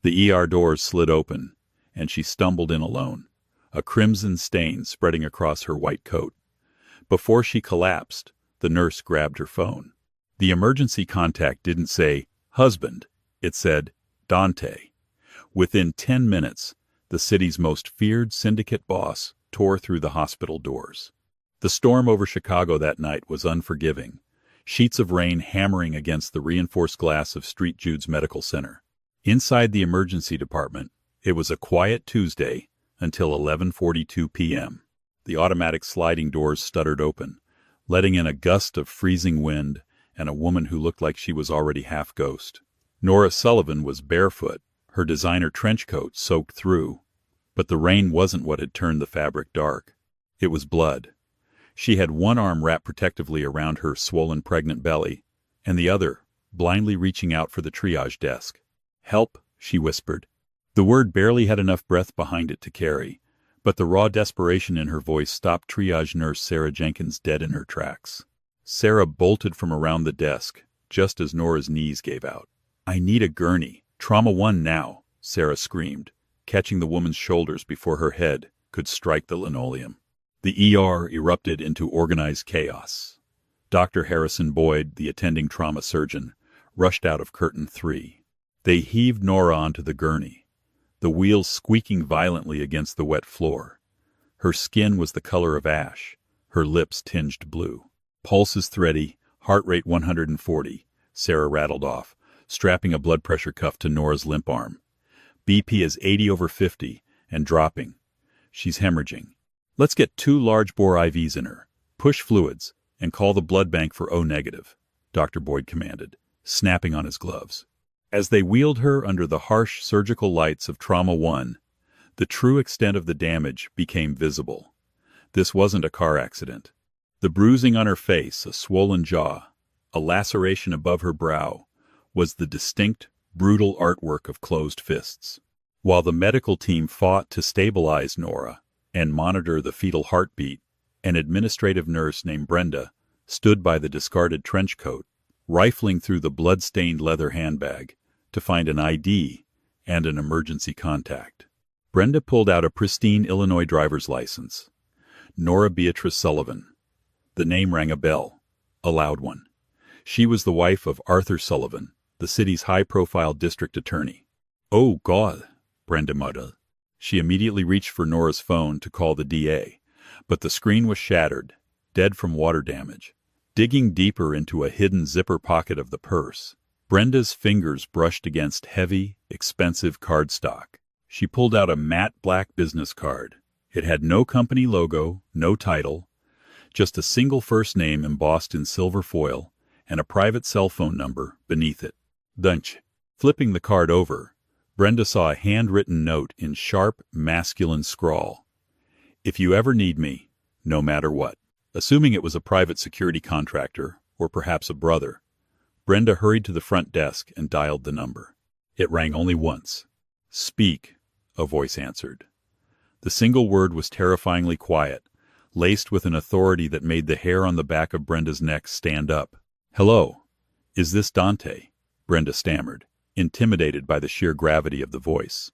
The ER doors slid open, and she stumbled in alone, a crimson stain spreading across her white coat. Before she collapsed, the nurse grabbed her phone. The emergency contact didn't say, "Husband." It said, "Dante." Within 10 minutes, the city's most feared syndicate boss tore through the hospital doors. The storm over Chicago that night was unforgiving, sheets of rain hammering against the reinforced glass of St. Jude's Medical Center. Inside the emergency department, it was a quiet Tuesday until 11:42 p.m. The automatic sliding doors stuttered open, letting in a gust of freezing wind and a woman who looked like she was already half ghost. Nora Sullivan was barefoot, her designer trench coat soaked through, but the rain wasn't what had turned the fabric dark. It was blood. She had one arm wrapped protectively around her swollen pregnant belly, and the other blindly reaching out for the triage desk. "Help," she whispered. The word barely had enough breath behind it to carry, but the raw desperation in her voice stopped triage nurse Sarah Jenkins dead in her tracks. Sarah bolted from around the desk, just as Nora's knees gave out. "I need a gurney. Trauma 1 now," Sarah screamed, catching the woman's shoulders before her head could strike the linoleum. The ER erupted into organized chaos. Dr. Harrison Boyd, the attending trauma surgeon, rushed out of curtain 3. They heaved Nora onto the gurney, the wheels squeaking violently against the wet floor. Her skin was the color of ash, her lips tinged blue. "Pulses thready, heart rate 140, Sarah rattled off, strapping a blood pressure cuff to Nora's limp arm. "BP is 80/50 and dropping. She's hemorrhaging. Let's get 2 large-bore IVs in her. Push fluids and call the blood bank for O negative," Dr. Boyd commanded, snapping on his gloves. As they wheeled her under the harsh surgical lights of Trauma 1, the true extent of the damage became visible. This wasn't a car accident. The bruising on her face, a swollen jaw, a laceration above her brow, was the distinct, brutal artwork of closed fists. While the medical team fought to stabilize Nora and monitor the fetal heartbeat, an administrative nurse named Brenda stood by the discarded trench coat, rifling through the blood-stained leather handbag to find an ID and an emergency contact. Brenda pulled out a pristine Illinois driver's license. Nora Beatrice Sullivan. The name rang a bell, a loud one. She was the wife of Arthur Sullivan, the city's high-profile district attorney. "Oh, God," Brenda muttered. She immediately reached for Nora's phone to call the DA, but the screen was shattered, dead from water damage. Digging deeper into a hidden zipper pocket of the purse, Brenda's fingers brushed against heavy, expensive cardstock. She pulled out a matte black business card. It had no company logo, no title, just a single first name embossed in silver foil and a private cell phone number beneath it. Dunch. Flipping the card over, Brenda saw a handwritten note in sharp, masculine scrawl. "If you ever need me, no matter what." Assuming it was a private security contractor, or perhaps a brother, Brenda hurried to the front desk and dialed the number. It rang only once. "Speak," a voice answered. The single word was terrifyingly quiet, laced with an authority that made the hair on the back of Brenda's neck stand up. "Hello, is this Dante?" Brenda stammered, intimidated by the sheer gravity of the voice.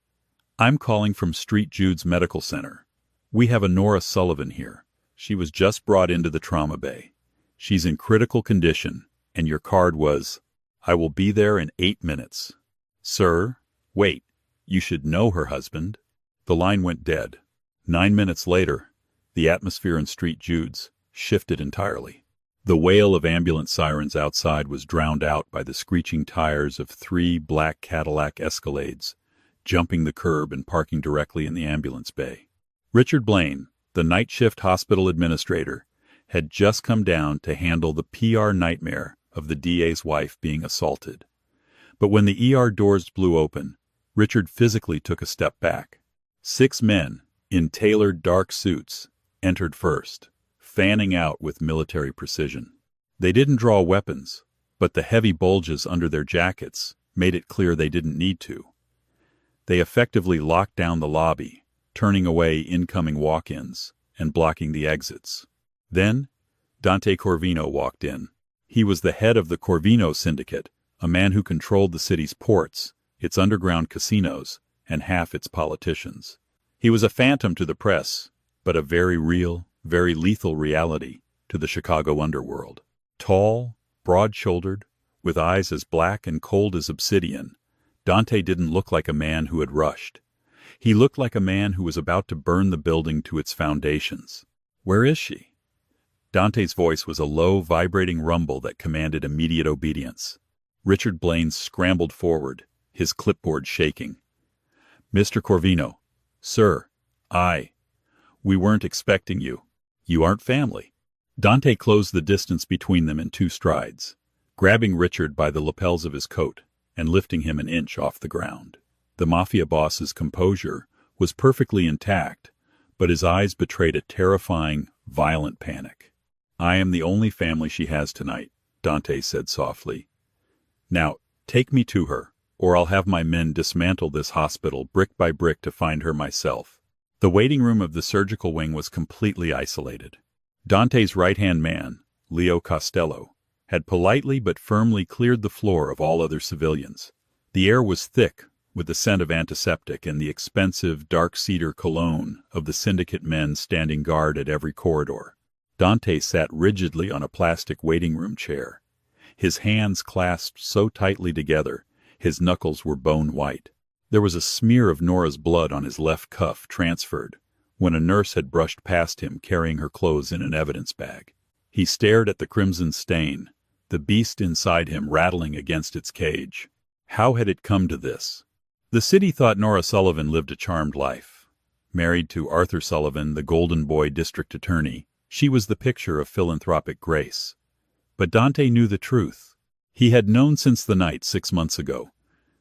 "I'm calling from St. Jude's Medical Center. We have a Nora Sullivan here. She was just brought into the trauma bay. She's in critical condition, and your card was, 'I will be there in 8 minutes.' Sir, wait, you should know her husband." The line went dead. 9 minutes later, the atmosphere in St. Jude's shifted entirely. The wail of ambulance sirens outside was drowned out by the screeching tires of 3 black Cadillac Escalades, jumping the curb and parking directly in the ambulance bay. Richard Blaine, the night shift hospital administrator, had just come down to handle the PR nightmare of the DA's wife being assaulted. But when the ER doors blew open, Richard physically took a step back. 6 men, in tailored dark suits, entered first, fanning out with military precision. They didn't draw weapons, but the heavy bulges under their jackets made it clear they didn't need to. They effectively locked down the lobby, turning away incoming walk-ins and blocking the exits. Then, Dante Corvino walked in. He was the head of the Corvino Syndicate, a man who controlled the city's ports its underground casinos, and half its politicians. He was a phantom to the press, but a very real, very lethal reality to the Chicago underworld. Tall, broad-shouldered, with eyes as black and cold as obsidian, Dante didn't look like a man who had rushed. He looked like a man who was about to burn the building to its foundations. "Where is she?" Dante's voice was a low, vibrating rumble that commanded immediate obedience. Richard Blaine scrambled forward, his clipboard shaking. "Mr. Corvino." "Sir." "We weren't expecting you. You aren't family." Dante closed the distance between them in 2 strides, grabbing Richard by the lapels of his coat and lifting him an inch off the ground. The Mafia boss's composure was perfectly intact, but his eyes betrayed a terrifying, violent panic. "I am the only family she has tonight," Dante said softly. "Now, take me to her, or I'll have my men dismantle this hospital brick by brick to find her myself." The waiting room of the surgical wing was completely isolated. Dante's right-hand man, Leo Costello, had politely but firmly cleared the floor of all other civilians. The air was thick with the scent of antiseptic and the expensive dark cedar cologne of the syndicate men standing guard at every corridor. Dante sat rigidly on a plastic waiting room chair. His hands clasped so tightly together, his knuckles were bone white. There was a smear of Nora's blood on his left cuff transferred when a nurse had brushed past him carrying her clothes in an evidence bag. He stared at the crimson stain, the beast inside him rattling against its cage. How had it come to this? The city thought Nora Sullivan lived a charmed life. Married to Arthur Sullivan, the Golden Boy district attorney, she was the picture of philanthropic grace. But Dante knew the truth. He had known since the night 6 months ago,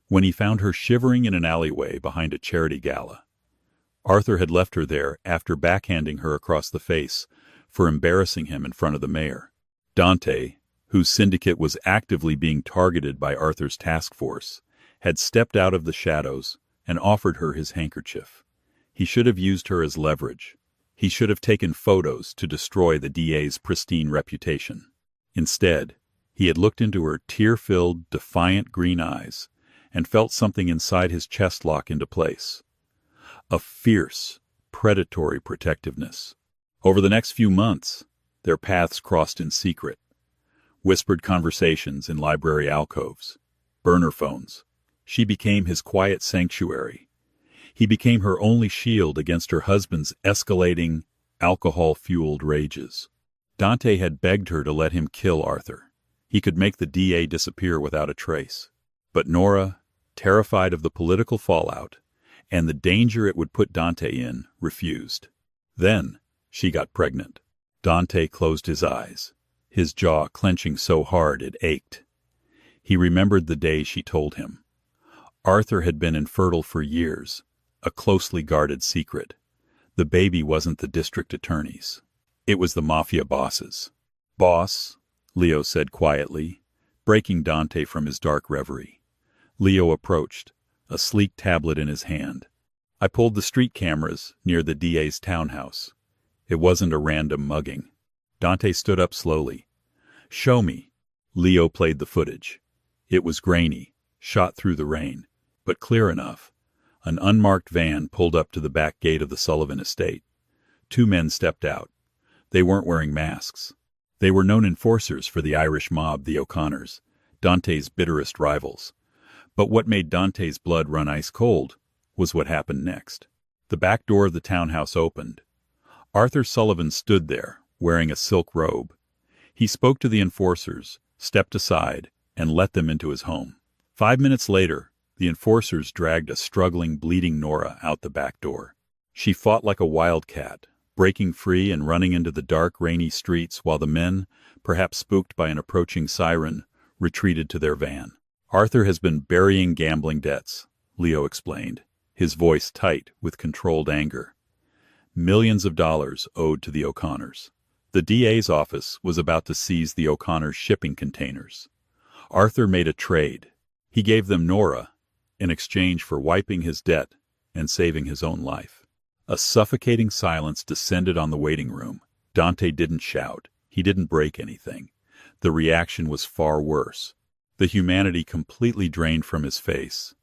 when he found her shivering in an alleyway behind a charity gala. Arthur had left her there after backhanding her across the face for embarrassing him in front of the mayor. Dante, whose syndicate was actively being targeted by Arthur's task force, had stepped out of the shadows and offered her his handkerchief. He should have used her as leverage. He should have taken photos to destroy the DA's pristine reputation. Instead, he had looked into her tear-filled, defiant green eyes and felt something inside his chest lock into place. A fierce, predatory protectiveness. Over the next few months, their paths crossed in secret. Whispered conversations in library alcoves. Burner phones. She became his quiet sanctuary. He became her only shield against her husband's escalating, alcohol-fueled rages. Dante had begged her to let him kill Arthur. He could make the DA disappear without a trace. But Nora, terrified of the political fallout and the danger it would put Dante in, refused. Then she got pregnant. Dante closed his eyes, his jaw clenching so hard it ached. He remembered the day she told him. Arthur had been infertile for years, a closely guarded secret. The baby wasn't the district attorney's. It was the Mafia boss's. "Boss," Leo said quietly, breaking Dante from his dark reverie. Leo approached, a sleek tablet in his hand. "I pulled the street cameras near the DA's townhouse. It wasn't a random mugging." Dante stood up slowly. "Show me." Leo played the footage. It was grainy, shot through the rain, but clear enough. An unmarked van pulled up to the back gate of the Sullivan estate. 2 men stepped out. They weren't wearing masks. They were known enforcers for the Irish mob, the O'Connors, Dante's bitterest rivals. But what made Dante's blood run ice cold was what happened next. The back door of the townhouse opened. Arthur Sullivan stood there, wearing a silk robe. He spoke to the enforcers, stepped aside, and let them into his home. 5 minutes later, the enforcers dragged a struggling, bleeding Nora out the back door. She fought like a wildcat, breaking free and running into the dark, rainy streets while the men, perhaps spooked by an approaching siren, retreated to their van. "Arthur has been burying gambling debts," Leo explained, his voice tight with controlled anger. Millions of dollars owed to the O'Connors. The DA's office was about to seize the O'Connors' shipping containers. Arthur made a trade. He gave them Nora in exchange for wiping his debt and saving his own life. A suffocating silence descended on the waiting room. Dante didn't shout. He didn't break anything. The reaction was far worse. The humanity completely drained from his face.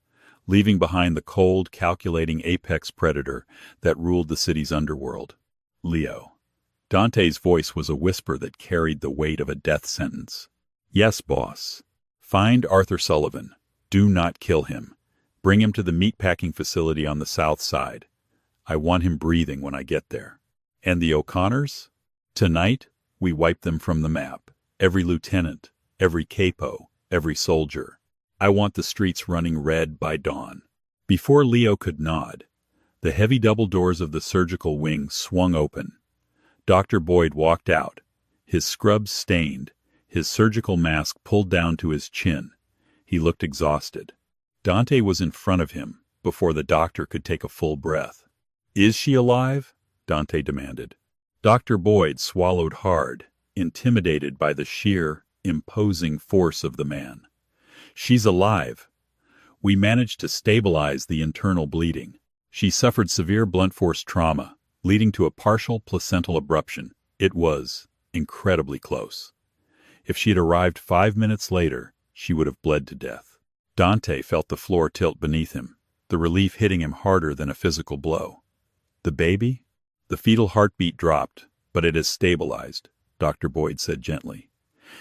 leaving behind the cold, calculating apex predator that ruled the city's underworld. Leo. Dante's voice was a whisper that carried the weight of a death sentence. Yes, boss. Find Arthur Sullivan. Do not kill him. Bring him to the meatpacking facility on the south side. I want him breathing when I get there. And the O'Connors? Tonight, we wipe them from the map. Every lieutenant, every capo, every soldier. I want the streets running red by dawn. Before Leo could nod, the heavy double doors of the surgical wing swung open. Dr. Boyd walked out, his scrubs stained, his surgical mask pulled down to his chin. He looked exhausted. Dante was in front of him before the doctor could take a full breath. Is she alive? Dante demanded. Dr. Boyd swallowed hard, intimidated by the sheer, imposing force of the man. She's alive. We managed to stabilize the internal bleeding. She suffered severe blunt force trauma, leading to a partial placental abruption. It was incredibly close. If she had arrived 5 minutes later, she would have bled to death. Dante felt the floor tilt beneath him, the relief hitting him harder than a physical blow. The baby? The fetal heartbeat dropped, but it has stabilized, Dr. Boyd said gently.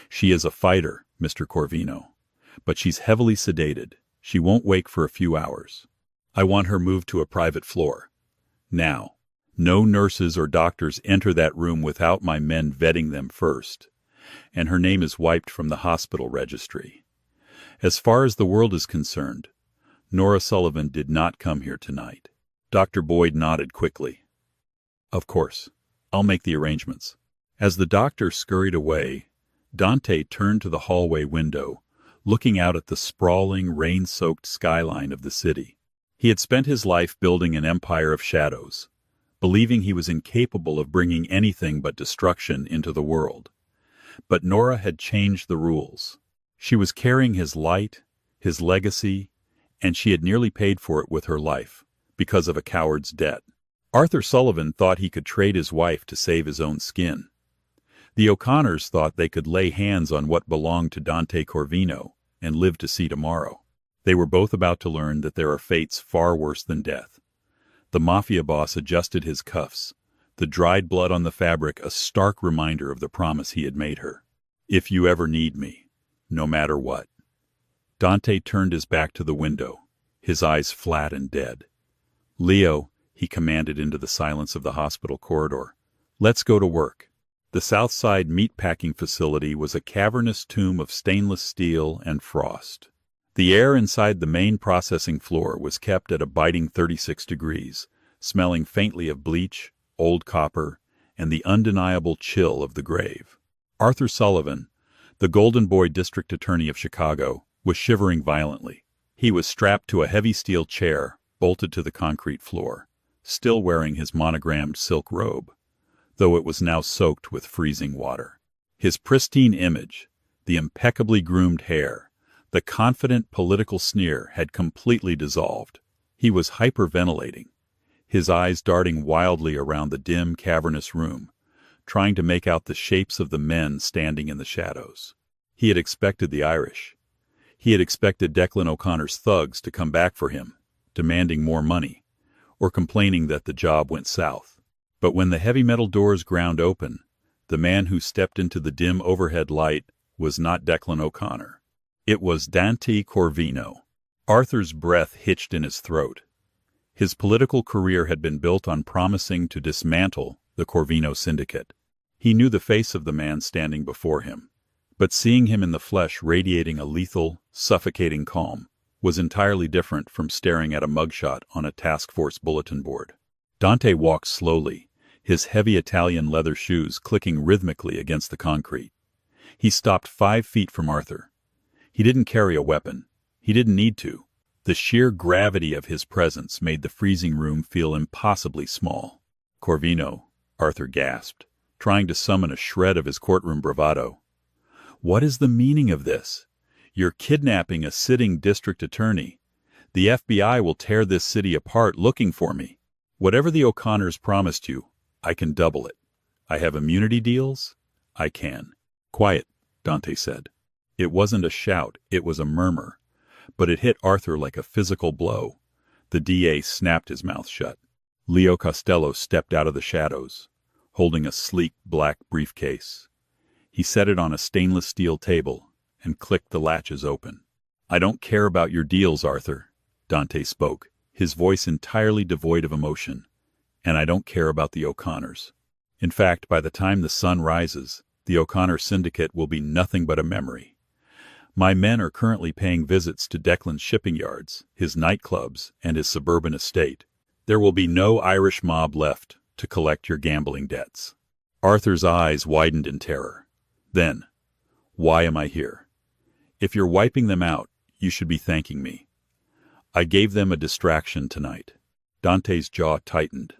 She is a fighter, Mr. Corvino, but she's heavily sedated. She won't wake for a few hours. I want her moved to a private floor. Now. No nurses or doctors enter that room without my men vetting them first, and her name is wiped from the hospital registry. As far as the world is concerned, Nora Sullivan did not come here tonight. Dr. Boyd nodded quickly. Of course, I'll make the arrangements. As the doctor scurried away, Dante turned to the hallway window, looking out at the sprawling, rain-soaked skyline of the city. He had spent his life building an empire of shadows, believing he was incapable of bringing anything but destruction into the world. But Nora had changed the rules. She was carrying his light, his legacy, and she had nearly paid for it with her life, because of a coward's debt. Arthur Sullivan thought he could trade his wife to save his own skin. The O'Connors thought they could lay hands on what belonged to Dante Corvino and live to see tomorrow. They were both about to learn that there are fates far worse than death. The Mafia boss adjusted his cuffs, the dried blood on the fabric a stark reminder of the promise he had made her. If you ever need me, no matter what. Dante turned his back to the window, his eyes flat and dead. Leo, he commanded into the silence of the hospital corridor, let's go to work. The Southside meatpacking facility was a cavernous tomb of stainless steel and frost. The air inside the main processing floor was kept at a biting 36 degrees, smelling faintly of bleach, old copper, and the undeniable chill of the grave. Arthur Sullivan, the Golden Boy District Attorney of Chicago, was shivering violently. He was strapped to a heavy steel chair, bolted to the concrete floor, still wearing his monogrammed silk robe, though it was now soaked with freezing water. His pristine image, the impeccably groomed hair, the confident political sneer had completely dissolved. He was hyperventilating, his eyes darting wildly around the dim, cavernous room, trying to make out the shapes of the men standing in the shadows. He had expected the Irish. He had expected Declan O'Connor's thugs to come back for him, demanding more money, or complaining that the job went south. But when the heavy metal doors ground open, the man who stepped into the dim overhead light was not Declan O'Connor. It was Dante Corvino. Arthur's breath hitched in his throat. His political career had been built on promising to dismantle the Corvino Syndicate. He knew the face of the man standing before him, but seeing him in the flesh radiating a lethal, suffocating calm was entirely different from staring at a mugshot on a task force bulletin board. Dante walked slowly, his heavy Italian leather shoes clicking rhythmically against the concrete. He stopped 5 feet from Arthur. He didn't carry a weapon. He didn't need to. The sheer gravity of his presence made the freezing room feel impossibly small. Corvino, Arthur gasped, trying to summon a shred of his courtroom bravado. What is the meaning of this? You're kidnapping a sitting district attorney. The FBI will tear this city apart looking for me. Whatever the O'Connors promised you, I can double it. I have immunity deals. I can. Quiet, Dante said. It wasn't a shout, it was a murmur, but it hit Arthur like a physical blow. The DA snapped his mouth shut. Leo Costello stepped out of the shadows, holding a sleek black briefcase. He set it on a stainless steel table and clicked the latches open. "I don't care about your deals, Arthur," Dante spoke, his voice entirely devoid of emotion. "And I don't care about the O'Connors. In fact, by the time the sun rises, the O'Connor syndicate will be nothing but a memory. My men are currently paying visits to Declan's shipping yards, his nightclubs, and his suburban estate. There will be no Irish mob left to collect your gambling debts." Arthur's eyes widened in terror. Then, "Why am I here? If you're wiping them out, you should be thanking me. I gave them a distraction tonight." Dante's jaw tightened.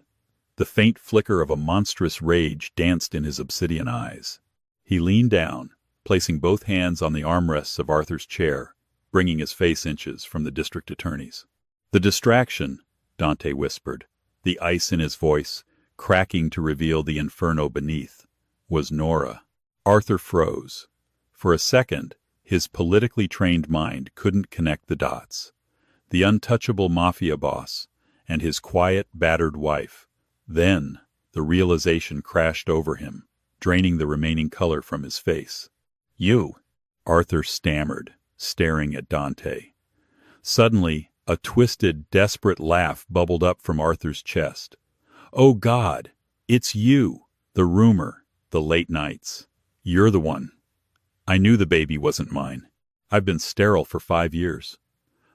The faint flicker of a monstrous rage danced in his obsidian eyes. He leaned down, placing both hands on the armrests of Arthur's chair, bringing his face inches from the district attorney's. "The distraction," Dante whispered, the ice in his voice cracking to reveal the inferno beneath, "was Nora." Arthur froze. For a second, his politically trained mind couldn't connect the dots. The untouchable Mafia boss and his quiet, battered wife. Then, the realization crashed over him, draining the remaining color from his face. "You," Arthur stammered, staring at Dante. Suddenly, a twisted, desperate laugh bubbled up from Arthur's chest. "Oh God, it's you, the rumor, the late nights. You're the one. I knew the baby wasn't mine. I've been sterile for 5 years.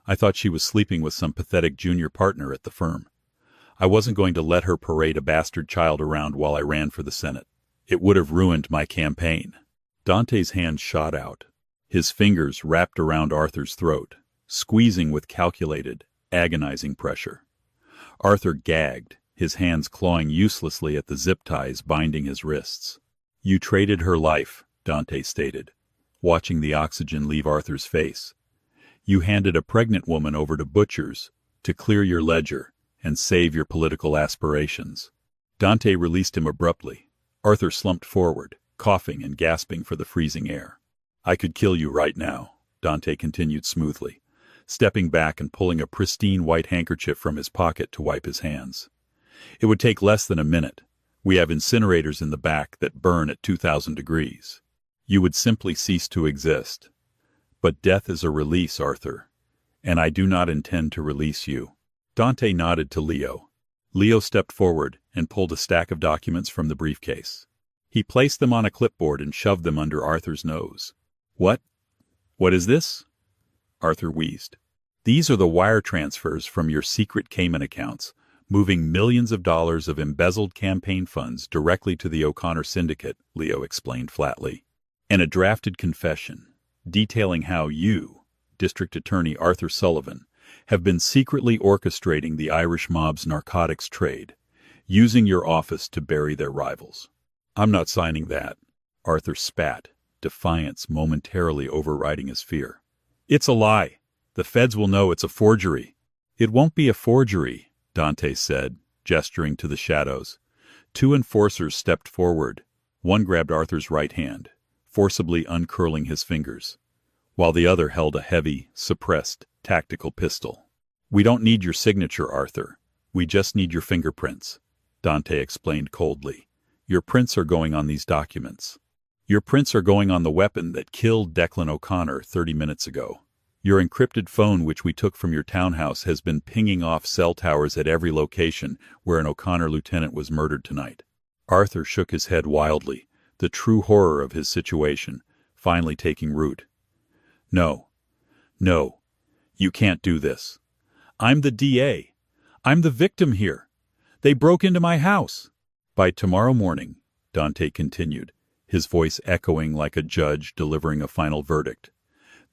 I thought she was sleeping with some pathetic junior partner at the firm. I wasn't going to let her parade a bastard child around while I ran for the Senate. It would have ruined my campaign." Dante's hand shot out. His fingers wrapped around Arthur's throat, squeezing with calculated, agonizing pressure. Arthur gagged, his hands clawing uselessly at the zip ties binding his wrists. "You traded her life," Dante stated, watching the oxygen leave Arthur's face. "You handed a pregnant woman over to butchers to clear your ledger and save your political aspirations." Dante released him abruptly. Arthur slumped forward, coughing and gasping for the freezing air. "I could kill you right now," Dante continued smoothly, stepping back and pulling a pristine white handkerchief from his pocket to wipe his hands. "It would take less than a minute. We have incinerators in the back that burn at 2,000 degrees. You would simply cease to exist. But death is a release, Arthur, and I do not intend to release you." Dante nodded to Leo. Leo stepped forward and pulled a stack of documents from the briefcase. He placed them on a clipboard and shoved them under Arthur's nose. What is this?" Arthur wheezed. "These are the wire transfers from your secret Cayman accounts, moving millions of dollars of embezzled campaign funds directly to the O'Connor syndicate," Leo explained flatly. "And a drafted confession, detailing how you, District Attorney Arthur Sullivan, have been secretly orchestrating the Irish mob's narcotics trade, using your office to bury their rivals." "I'm not signing that," Arthur spat, defiance momentarily overriding his fear. "It's a lie. The feds will know it's a forgery." "It won't be a forgery," Dante said, gesturing to the shadows. Two enforcers stepped forward. One grabbed Arthur's right hand, forcibly uncurling his fingers, while the other held a heavy, suppressed, tactical pistol. "We don't need your signature, Arthur. We just need your fingerprints," Dante explained coldly. "Your prints are going on these documents. Your prints are going on the weapon that killed Declan O'Connor 30 minutes ago. Your encrypted phone, which we took from your townhouse, has been pinging off cell towers at every location where an O'Connor lieutenant was murdered tonight." Arthur shook his head wildly, the true horror of his situation finally taking root. No, you can't do this. I'm the DA. I'm the victim here. They broke into my house." "By tomorrow morning," Dante continued, his voice echoing like a judge delivering a final verdict,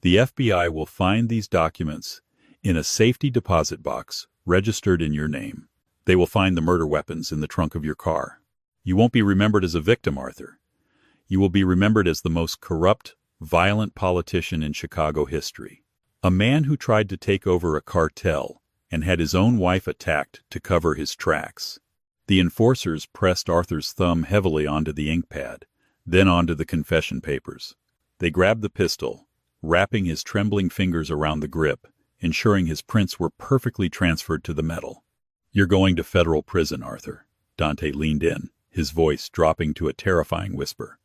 "the FBI will find these documents in a safety deposit box registered in your name. They will find the murder weapons in the trunk of your car. You won't be remembered as a victim, Arthur. You will be remembered as the most corrupt, violent politician in Chicago history. A man who tried to take over a cartel and had his own wife attacked to cover his tracks." The enforcers pressed Arthur's thumb heavily onto the ink pad, then onto the confession papers. They grabbed the pistol, wrapping his trembling fingers around the grip, ensuring his prints were perfectly transferred to the metal. "You're going to federal prison, Arthur." Dante leaned in, his voice dropping to a terrifying whisper.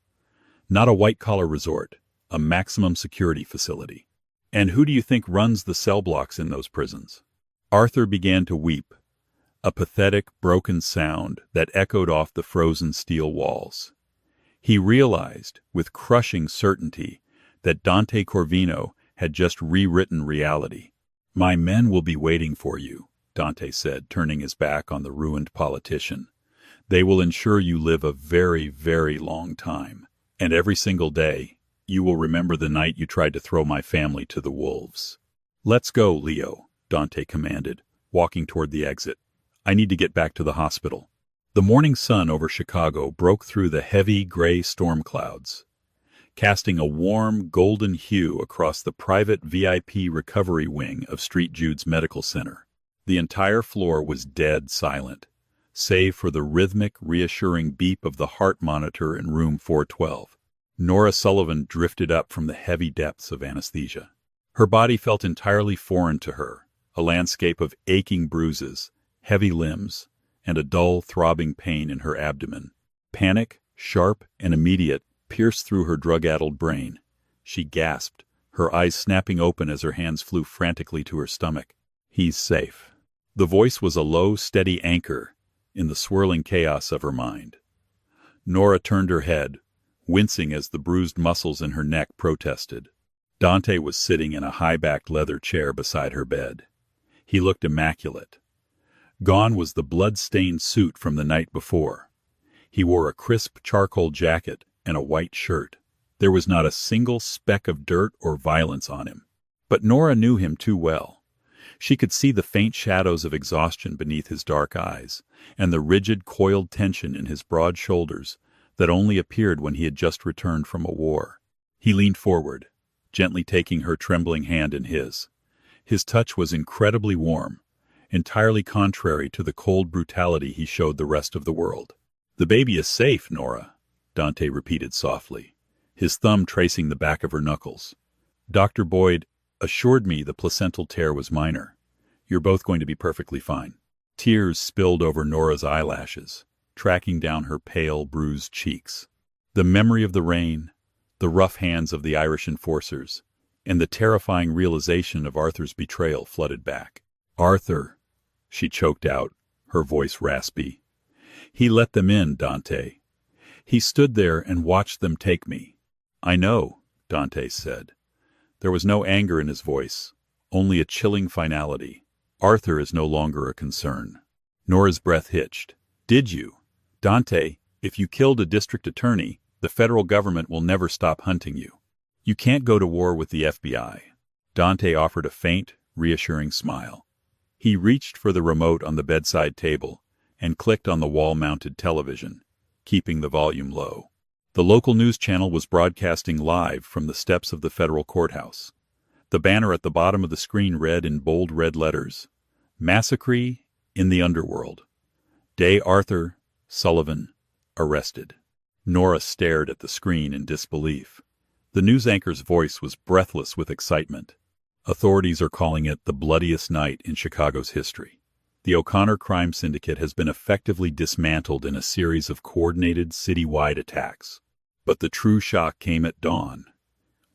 "Not a white-collar resort, a maximum security facility. And who do you think runs the cell blocks in those prisons?" Arthur began to weep, a pathetic, broken sound that echoed off the frozen steel walls. He realized, with crushing certainty, that Dante Corvino had just rewritten reality. "My men will be waiting for you," Dante said, turning his back on the ruined politician. "They will ensure you live a very, very long time. And every single day, you will remember the night you tried to throw my family to the wolves." "Let's go, Leo," Dante commanded, walking toward the exit. "I need to get back to the hospital." The morning sun over Chicago broke through the heavy, gray storm clouds, casting a warm, golden hue across the private VIP recovery wing of St. Jude's Medical Center. The entire floor was dead silent, save for the rhythmic, reassuring beep of the heart monitor in room 412. Nora Sullivan drifted up from the heavy depths of anesthesia. Her body felt entirely foreign to her, a landscape of aching bruises, heavy limbs, and a dull, throbbing pain in her abdomen. Panic, sharp and immediate, pierced through her drug-addled brain. She gasped, her eyes snapping open as her hands flew frantically to her stomach. "He's safe." The voice was a low, steady anchor in the swirling chaos of her mind. Nora turned her head, wincing as the bruised muscles in her neck protested. Dante was sitting in a high-backed leather chair beside her bed. He looked immaculate. Gone was the blood-stained suit from the night before. He wore a crisp charcoal jacket and a white shirt. There was not a single speck of dirt or violence on him. But Nora knew him too well. She could see the faint shadows of exhaustion beneath his dark eyes, and the rigid, coiled tension in his broad shoulders that only appeared when he had just returned from a war. He leaned forward, gently taking her trembling hand in his. His touch was incredibly warm, entirely contrary to the cold brutality he showed the rest of the world. "The baby is safe, Nora," Dante repeated softly, his thumb tracing the back of her knuckles. "Dr. Boyd assured me the placental tear was minor. You're both going to be perfectly fine." Tears spilled over Nora's eyelashes, tracking down her pale, bruised cheeks. The memory of the rain, the rough hands of the Irish enforcers, and the terrifying realization of Arthur's betrayal flooded back. "Arthur," she choked out, her voice raspy. "He let them in, Dante. He stood there and watched them take me." "I know," Dante said. There was no anger in his voice, only a chilling finality. "Arthur is no longer a concern." Nora's breath hitched. "Did you? Dante, if you killed a district attorney, the federal government will never stop hunting you. You can't go to war with the FBI." Dante offered a faint, reassuring smile. He reached for the remote on the bedside table and clicked on the wall-mounted television, keeping the volume low. The local news channel was broadcasting live from the steps of the federal courthouse. The banner at the bottom of the screen read in bold red letters, "Massacre in the Underworld. Day Arthur Sullivan arrested." Nora stared at the screen in disbelief. The news anchor's voice was breathless with excitement. "Authorities are calling it the bloodiest night in Chicago's history. The O'Connor crime syndicate has been effectively dismantled in a series of coordinated citywide attacks. But the true shock came at dawn,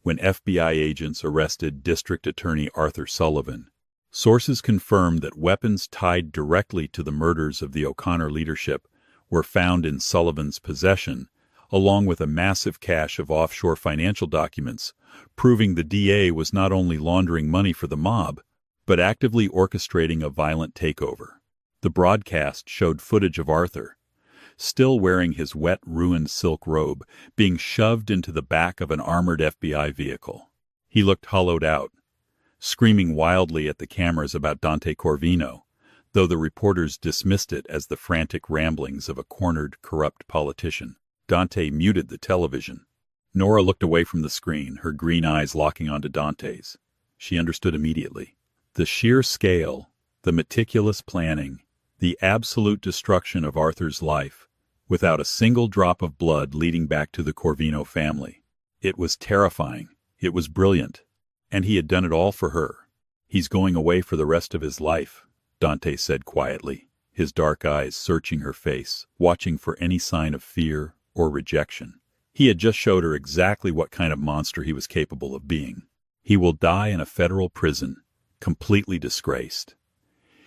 when FBI agents arrested District Attorney Arthur Sullivan. Sources confirmed that weapons tied directly to the murders of the O'Connor leadership were found in Sullivan's possession, along with a massive cache of offshore financial documents, proving the DA was not only laundering money for the mob, but actively orchestrating a violent takeover. The broadcast showed footage of Arthur, still wearing his wet, ruined silk robe, being shoved into the back of an armored FBI vehicle. He looked hollowed out, screaming wildly at the cameras about Dante Corvino, though the reporters dismissed it as the frantic ramblings of a cornered, corrupt politician. Dante muted the television. Nora looked away from the screen, her green eyes locking onto Dante's. She understood immediately. The sheer scale, the meticulous planning, the absolute destruction of Arthur's life, without a single drop of blood leading back to the Corvino family. It was terrifying. It was brilliant. And he had done it all for her. He's going away for the rest of his life, Dante said quietly, his dark eyes searching her face, watching for any sign of fear or rejection. He had just showed her exactly what kind of monster he was capable of being. He will die in a federal prison, completely disgraced.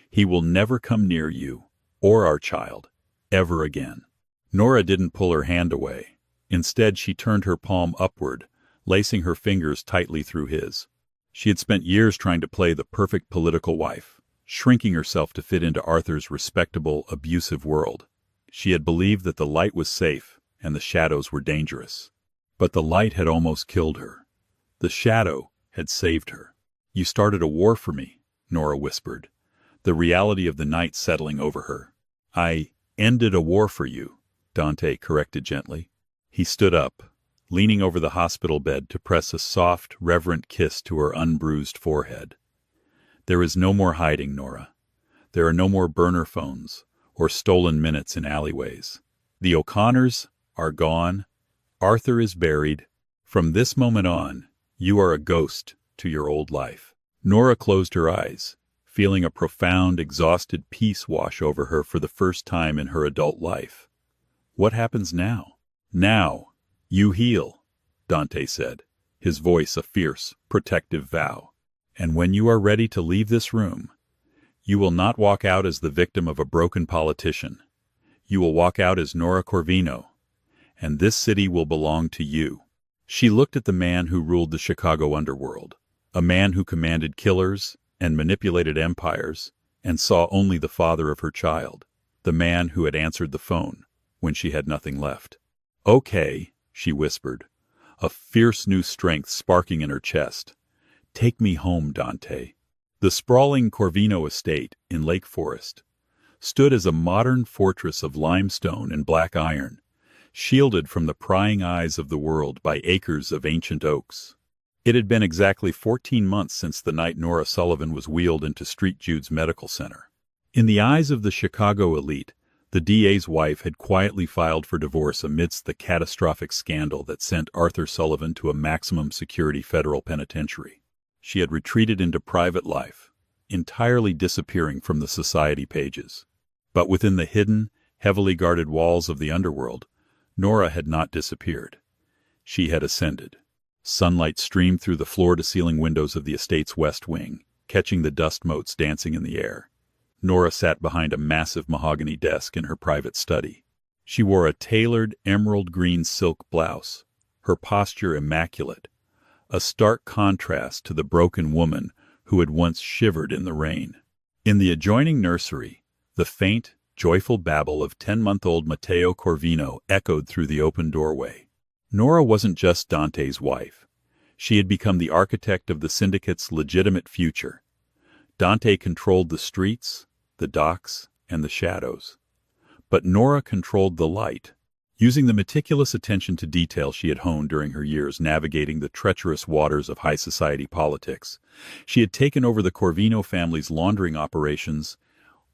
He will never come near you, or our child, ever again. Nora didn't pull her hand away. Instead, she turned her palm upward, lacing her fingers tightly through his. She had spent years trying to play the perfect political wife, shrinking herself to fit into Arthur's respectable, abusive world. She had believed that the light was safe and the shadows were dangerous. But the light had almost killed her. The shadow had saved her. "You started a war for me," Nora whispered, the reality of the night settling over her. "I ended a war for you," Dante corrected gently. He stood up, leaning over the hospital bed to press a soft, reverent kiss to her unbruised forehead. "There is no more hiding, Nora. There are no more burner phones or stolen minutes in alleyways. The O'Connors are gone. Arthur is buried. From this moment on, you are a ghost to your old life." Nora closed her eyes, feeling a profound, exhausted peace wash over her for the first time in her adult life. What happens now? "Now, you heal," Dante said, his voice a fierce, protective vow. "And when you are ready to leave this room, you will not walk out as the victim of a broken politician. You will walk out as Nora Corvino, and this city will belong to you." She looked at the man who ruled the Chicago underworld, a man who commanded killers and manipulated empires, and saw only the father of her child, the man who had answered the phone when she had nothing left. "Okay," she whispered, a fierce new strength sparking in her chest. "Take me home, Dante." The sprawling Corvino estate in Lake Forest stood as a modern fortress of limestone and black iron, shielded from the prying eyes of the world by acres of ancient oaks. It had been exactly 14 months since the night Nora Sullivan was wheeled into St. Jude's Medical Center. In the eyes of the Chicago elite, the DA's wife had quietly filed for divorce amidst the catastrophic scandal that sent Arthur Sullivan to a maximum security federal penitentiary. She had retreated into private life, entirely disappearing from the society pages. But within the hidden, heavily guarded walls of the underworld, Nora had not disappeared. She had ascended. Sunlight streamed through the floor-to-ceiling windows of the estate's west wing, catching the dust motes dancing in the air. Nora sat behind a massive mahogany desk in her private study. She wore a tailored emerald green silk blouse, her posture immaculate, a stark contrast to the broken woman who had once shivered in the rain. In the adjoining nursery, the faint, joyful babble of 10-month-old Matteo Corvino echoed through the open doorway. Nora wasn't just Dante's wife. She had become the architect of the syndicate's legitimate future. Dante controlled the streets, the docks, and the shadows. But Nora controlled the light. Using the meticulous attention to detail she had honed during her years navigating the treacherous waters of high society politics, she had taken over the Corvino family's laundering operations,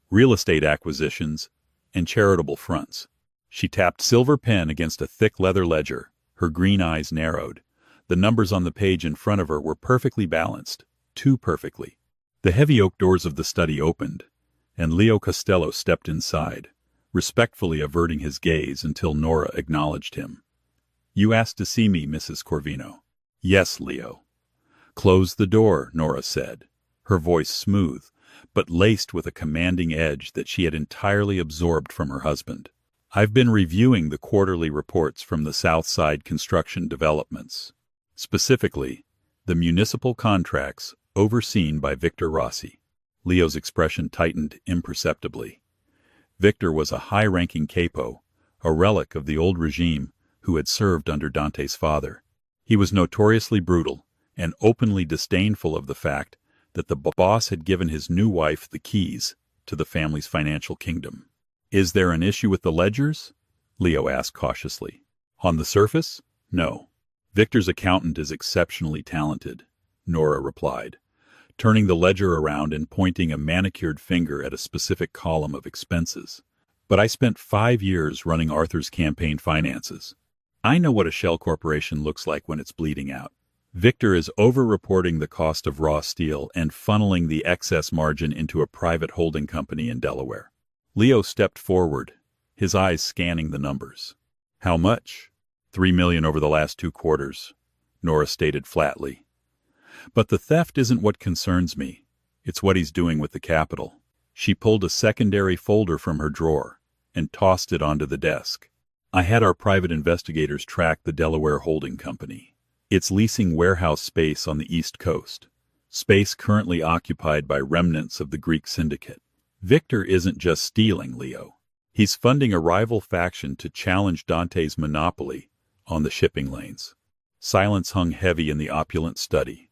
real estate acquisitions, and charitable fronts. She tapped silver pen against a thick leather ledger, her green eyes narrowed. The numbers on the page in front of her were perfectly balanced, too perfectly. The heavy oak doors of the study opened, and Leo Costello stepped inside, respectfully averting his gaze until Nora acknowledged him. "You asked to see me, Mrs. Corvino." "Yes, Leo." "Close the door," Nora said, her voice smooth, but laced with a commanding edge that she had entirely absorbed from her husband. "I've been reviewing the quarterly reports from the South Side construction developments, specifically the municipal contracts overseen by Victor Rossi." Leo's expression tightened imperceptibly. Victor was a high-ranking capo, a relic of the old regime who had served under Dante's father. He was notoriously brutal and openly disdainful of the fact that the boss had given his new wife the keys to the family's financial kingdom. "Is there an issue with the ledgers?" Leo asked cautiously. "On the surface, no. Victor's accountant is exceptionally talented," Nora replied, turning the ledger around and pointing a manicured finger at a specific column of expenses. "But I spent 5 years running Arthur's campaign finances. I know what a shell corporation looks like when it's bleeding out. Victor is over-reporting the cost of raw steel and funneling the excess margin into a private holding company in Delaware. Leo stepped forward, his eyes scanning the numbers. How much? $3 million over the last 2 quarters, Nora stated flatly. But the theft isn't what concerns me. It's what he's doing with the capital. She pulled a secondary folder from her drawer and tossed it onto the desk. I had our private investigators track the Delaware holding company. It's leasing warehouse space on the East Coast, space currently occupied by remnants of the Greek syndicate. Victor isn't just stealing, Leo. He's funding a rival faction to challenge Dante's monopoly on the shipping lanes. Silence hung heavy in the opulent study.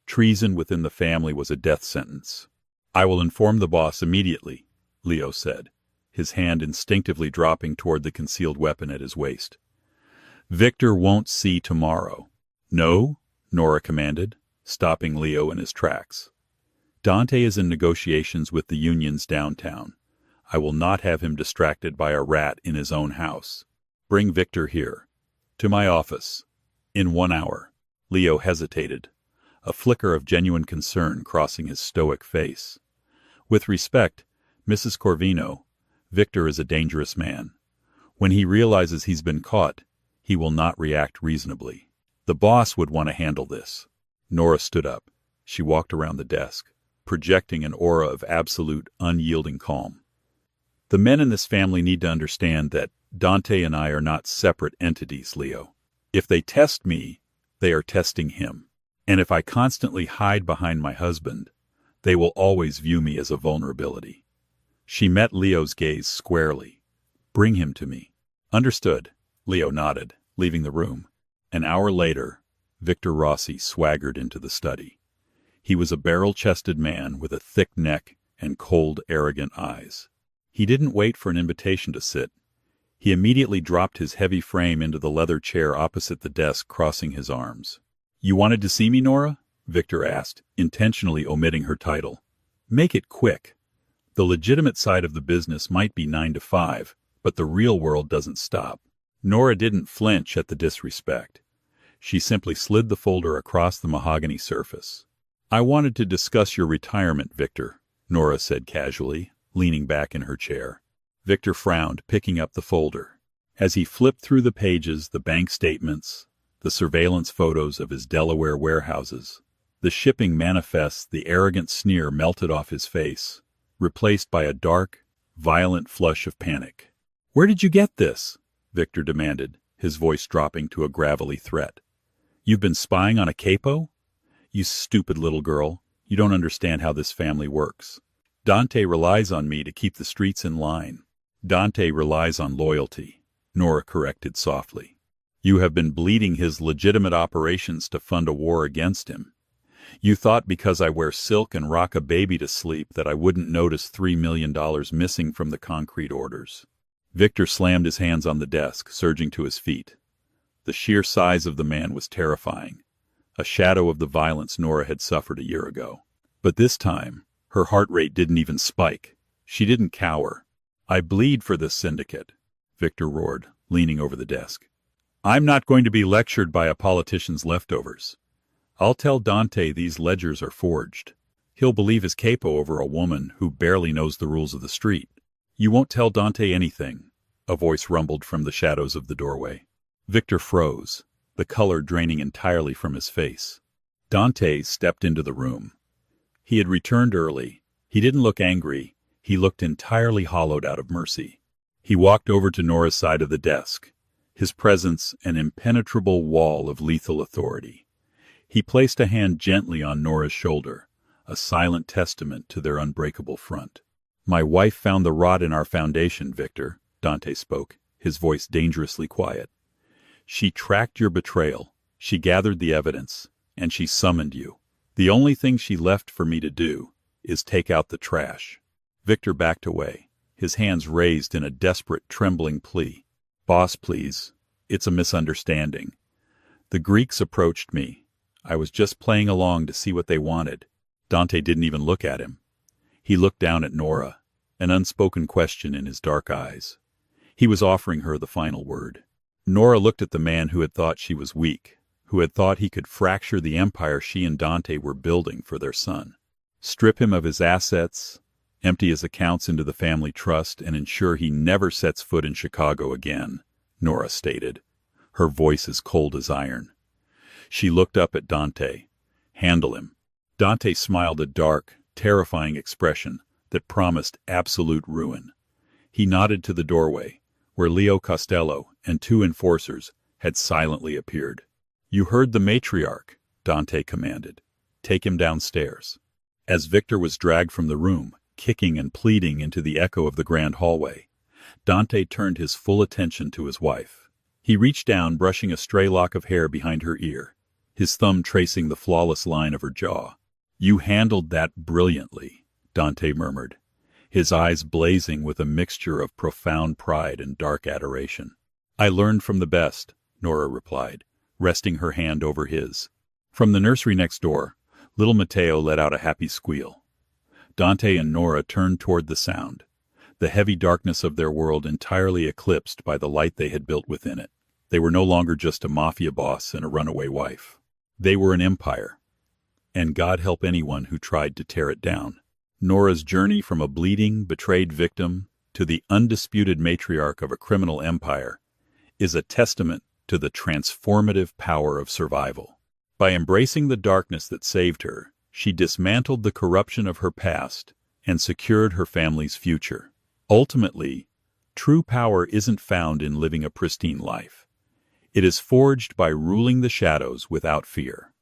Treason within the family was a death sentence. I will inform the boss immediately, Leo said, his hand instinctively dropping toward the concealed weapon at his waist. Victor won't see tomorrow. No, Nora commanded, stopping Leo in his tracks. Dante is in negotiations with the unions downtown. I will not have him distracted by a rat in his own house. Bring Victor here. To my office. In 1 hour. Leo hesitated, a flicker of genuine concern crossing his stoic face. With respect, Mrs. Corvino, Victor is a dangerous man. When he realizes he's been caught, he will not react reasonably. The boss would want to handle this. Nora stood up. She walked around the desk, projecting an aura of absolute, unyielding calm. The men in this family need to understand that Dante and I are not separate entities, Leo. If they test me, they are testing him. And if I constantly hide behind my husband, they will always view me as a vulnerability. She met Leo's gaze squarely. Bring him to me. Understood, Leo nodded, leaving the room. An hour later, Victor Rossi swaggered into the study. He was a barrel-chested man with a thick neck and cold, arrogant eyes. He didn't wait for an invitation to sit. He immediately dropped his heavy frame into the leather chair opposite the desk, crossing his arms. You wanted to see me, Nora? Victor asked, intentionally omitting her title. Make it quick. The legitimate side of the business might be 9 to 5, but the real world doesn't stop. Nora didn't flinch at the disrespect. She simply slid the folder across the mahogany surface. I wanted to discuss your retirement, Victor, Nora said casually, leaning back in her chair. Victor frowned, picking up the folder. As he flipped through the pages, the bank statements, the surveillance photos of his Delaware warehouses, the shipping manifests, the arrogant sneer melted off his face, replaced by a dark, violent flush of panic. Where did you get this? Victor demanded, his voice dropping to a gravelly threat. You've been spying on a capo? You stupid little girl. You don't understand how this family works. Dante relies on me to keep the streets in line. Dante relies on loyalty, Nora corrected softly. You have been bleeding his legitimate operations to fund a war against him. You thought because I wear silk and rock a baby to sleep that I wouldn't notice $3 million missing from the concrete orders. Victor slammed his hands on the desk, surging to his feet. The sheer size of the man was terrifying, a shadow of the violence Nora had suffered a year ago. But this time, her heart rate didn't even spike. She didn't cower. I bleed for this syndicate, Victor roared, leaning over the desk. I'm not going to be lectured by a politician's leftovers. I'll tell Dante these ledgers are forged. He'll believe his capo over a woman who barely knows the rules of the street. You won't tell Dante anything, a voice rumbled from the shadows of the doorway. Victor froze, the color draining entirely from his face. Dante stepped into the room. He had returned early. He didn't look angry. He looked entirely hollowed out of mercy. He walked over to Nora's side of the desk, his presence an impenetrable wall of lethal authority. He placed a hand gently on Nora's shoulder, a silent testament to their unbreakable front. My wife found the rot in our foundation, Victor, Dante spoke, his voice dangerously quiet. She tracked your betrayal, she gathered the evidence, and she summoned you. The only thing she left for me to do is take out the trash. Victor backed away, his hands raised in a desperate, trembling plea. Boss, please. It's a misunderstanding. The Greeks approached me. I was just playing along to see what they wanted. Dante didn't even look at him. He looked down at Nora, an unspoken question in his dark eyes. He was offering her the final word. Nora looked at the man who had thought she was weak, who had thought he could fracture the empire she and Dante were building for their son. Strip him of his assets, empty his accounts into the family trust, and ensure he never sets foot in Chicago again, Nora stated, her voice as cold as iron. She looked up at Dante. Handle him. Dante smiled a dark, terrifying expression that promised absolute ruin. He nodded to the doorway, where Leo Costello and 2 enforcers had silently appeared. "You heard the matriarch," Dante commanded. "Take him downstairs." As Victor was dragged from the room, kicking and pleading into the echo of the grand hallway, Dante turned his full attention to his wife. He reached down, brushing a stray lock of hair behind her ear, his thumb tracing the flawless line of her jaw. "You handled that brilliantly," Dante murmured, his eyes blazing with a mixture of profound pride and dark adoration. "I learned from the best," Nora replied, resting her hand over his. From the nursery next door, little Matteo let out a happy squeal. Dante and Nora turned toward the sound, the heavy darkness of their world entirely eclipsed by the light they had built within it. They were no longer just a mafia boss and a runaway wife. They were an empire, and God help anyone who tried to tear it down. Nora's journey from a bleeding, betrayed victim to the undisputed matriarch of a criminal empire is a testament to the transformative power of survival. By embracing the darkness that saved her, she dismantled the corruption of her past and secured her family's future. Ultimately, true power isn't found in living a pristine life. It is forged by ruling the shadows without fear.